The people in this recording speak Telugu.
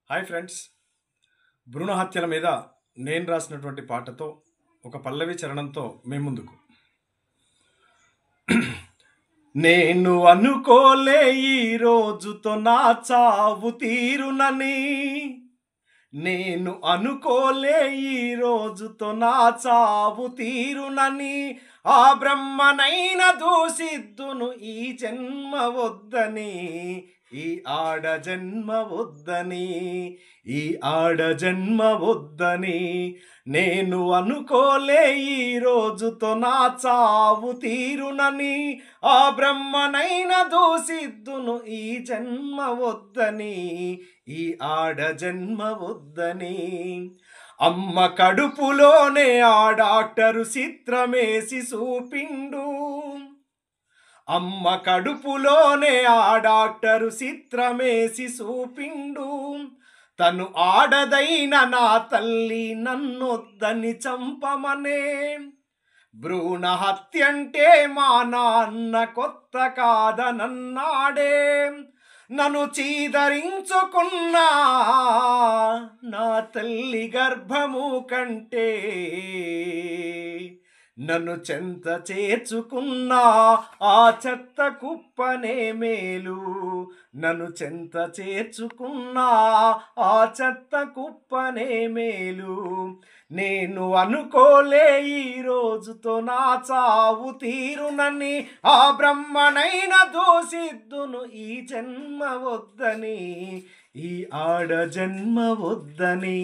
హాయ్ ఫ్రెండ్స్, భ్రూణ హత్యల మీద నేను రాసినటువంటి పాటతో ఒక పల్లవి చరణంతో మీ ముందుకు. నేను అనుకోలే ఈ రోజుతో నా చావు తీరునని, నేను అనుకోలే ఈ రోజుతో నా చావు తీరునని, ఆ బ్రహ్మనైన దూషిద్దును ఈ జన్మ వద్దని, ఈ ఆడ జన్మ వద్దని, ఈ ఆడ జన్మ వద్దని. నేను అనుకోలే ఈ రోజుతో నా చావు తీరునని, ఆ బ్రహ్మనైన దూషిద్దును ఈ జన్మ వద్దని, ఈ ఆడ జన్మ వద్దని. అమ్మ కడుపులోనే ఆ డాక్టరు చిత్రమేసి చూపిండు, అమ్మ కడుపులోనే ఆ డాక్టరు చిత్రమేసి చూపిండు. తను ఆడదైన నా తల్లి నన్నొద్దని చంపమనే. భ్రూణ హత్యంటే మా నాన్న కొత్త కాదనన్నాడే. నన్ను చీదరించుకున్నా నా తల్లి గర్భము కంటే, నన్ను చెంత చేర్చుకున్నా ఆ చెత్త కుప్పనే మేలు, నన్ను చెంత చేర్చుకున్నా ఆ చెత్త కుప్పనే మేలు. నేను అనుకోలే ఈ రోజుతో నా చావు తీరునని, ఆ బ్రహ్మనైన దూషిద్దును ఈ జన్మ వద్దని, ఈ ఆడ జన్మ వద్దని.